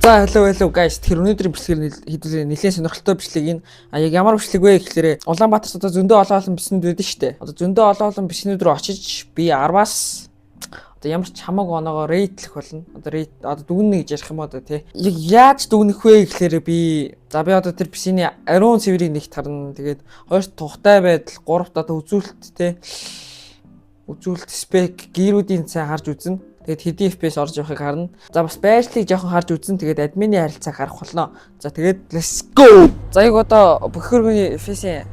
За hello guys. Тэр өнөөдрийн бичлэгээр хэдүүлээ нэлээд сонирхолтой бичлэг энэ. Яг ямар бичлэг вэ гэхээр Улаанбаатарт одоо зөндөө олон биснүүд байдаг шүү дээ. Одоо зөндөө олон биснүүд рүү очиж би 10-аас одоо ямар ч хамаагүй оноогоо рейтлэх болно. Одоо дүгнэнэ гэж ярих юм одоо тий. Яг яаж дүгнэх вэ гэхээр би одоо тэр бисний ариун цэврийг нэгт харна. Тэгээд хоёрт тухтай байдал, гуравт одоо үзүүлэлт тий. Үзүүлэлт спек гэрүүдийн цай харж үзнэ. Тэгээд хэдийн FPS орж явахыг харна. За бас байршлыг жоохон харж үзэн. Тэгээд админы харилцааг харах болно. За тэгээд let's go. За яг одоо бүх хөргөний FPS-ийн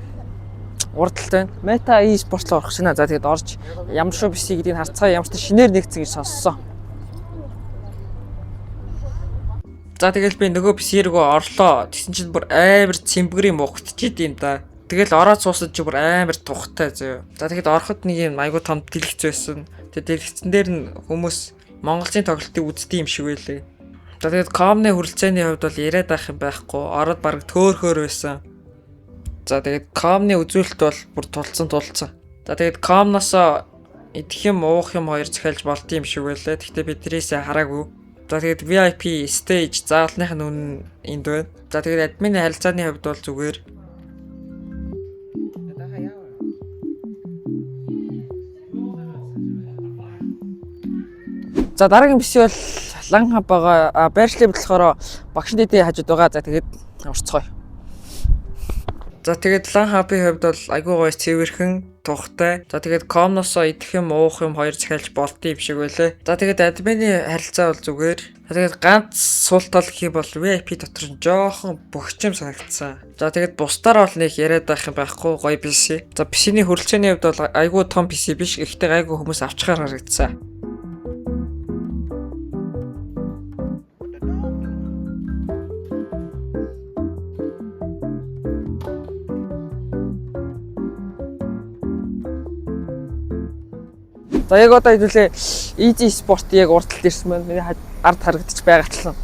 урдталтай байна. Meta e-sport руу орох шина. За тэгээд орж ямар шүү бисий гэдгийг харцгаа ямар ч шинээр нэгдсэн гэж сонссон. За тэгэл би нөгөө бисий рүү орлоо. Тэгсэн чинь бүр амар цэмбгэрийн муухтчихэд юм да. Тэгэл ороод суусад чи бүр амар тухтай зөө. За тэгэхэд ороход нэг юм айгуу том дэлгэц байсан. Тэгээд дэлгэцэн дээр нь хүмүүс Монголын тоглолтыг үздэг юм шиг байлээ. За тэгээд комны хүрэлцээний хувьд бол яриад байх юм байхгүй. Ороод баг төөрхөөр байсан. За тэгээд комны үзүүлэлт бол бүр тулцсан. За тэгээд комноосоо идэх юм уух юм хоёр захиалж болд юм шиг байлээ. Гэхдээ би тэрээсээ хараагүй. За тэгээд VIP stage заалных нь үнэн энд байна. За тэгээд админы харилцааны хувьд бол зүгээр. За дараагийн бисий бол лан хаб байгаа. Байршлыг болохоор багш дэдийн хажууд байгаа. За тэгээд орцгоё. За тэгээд лан хабын хувьд бол айгүй гоё цэвэрхэн тухтай. За тэгээд комносоо идэх юм уух юм хоёр захиалж болд юм шиг байлээ. За тэгээд админы харилцаа бол зүгээр. За тэгээд ганц сул тал гэх бол VIP дотор нь жоохон бөхчим санагдсан. За тэгээд бусдаар бол нэг яриад байх юм байхгүй гоё бисий. За бисийний хүрэлцээний хувьд бол айгүй том бисий биш. Гэхдээ айгүй хүмүүс авчихаар харагдсан. За яг одоо хэдүүлээ Easy Sport яг урдталт ирсэн байна. Миний ард харагдчих байгачлан.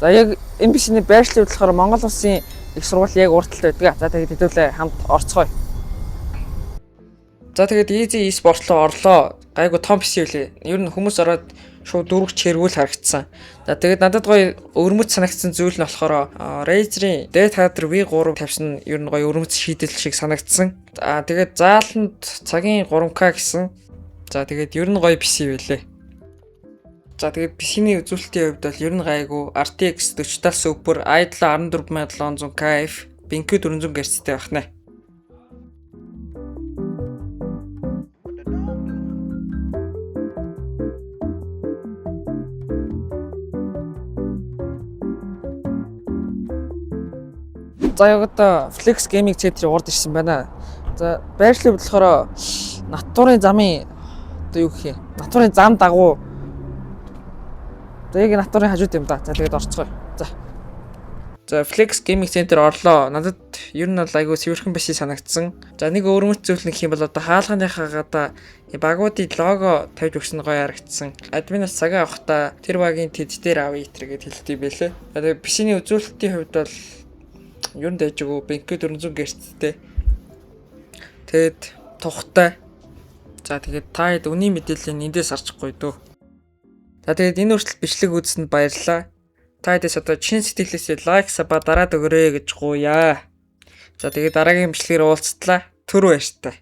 За яг энэ бисний байршлыг болохоор Монгол Улсын их сургууль яг урдталт байдаг. За тэгээд хэдүүлээ хамт орцгоё. За тэгээд Easy Sport руу орлоо. Гайгүй том бисий үлээ. Ер нь хүмүүс ороод шууд дөрвөх чиргүүл харагдсан. За тэгээд надад гоё өрмөц санагдсан зүйл нь болохоор Razer-ийн Deathadder V3 тавьсан ер нь гоё өрмөц шийдэл шиг санагдсан. Тэгээд зааланд цагийн 3K гэсэн. За тэгээд ер нь гоё PC байлээ. За тэгээд PC-ний үзүүлэлтийн хувьд бол ер нь гайгүй RTX 40 Super, Idle 14700KF, BenQ 400 Hz-тэй байна. За яг одоо Flex Gaming Center урд ирсэн байна. За байршлыг болохоор натурын замын одоо юу гэх юм? Натурын зам дагуу. За яг натурын хажууд юм да. За тэгээд орцгоё. За Flex Gaming Center орлоо. Надад ер нь бол айгүй цэвэрхэн биший санагдсан. За нэг өөрмөц зүйл нэг юм бол одоо хаалганыхаа гадаа багуудын лого тавьж өгсөн гоё харагдсан. Админаас цагаа авахдаа тэр багийн тэд дээр авъя гэж хэлдэг юм байлээ. Тэгээд бишиний үзүүлэлтийн хувьд бол ер нь дэжгүй BenQ 400 Hz-тэй. Тэгэд тухтай. За тэгээд та хэд үнийн мэдээллийг эндээс харчихгүй дөө. За тэгээд энэ хүртэл бичлэг үзсэнд баярлалаа. Та хэдээс одоо чин сэтгэлээсээ лайк саба дараад өгөөрэй гэж гуйаа. За тэгээд дараагийн бичлэгээр уулзтлаа. Түр баяртай.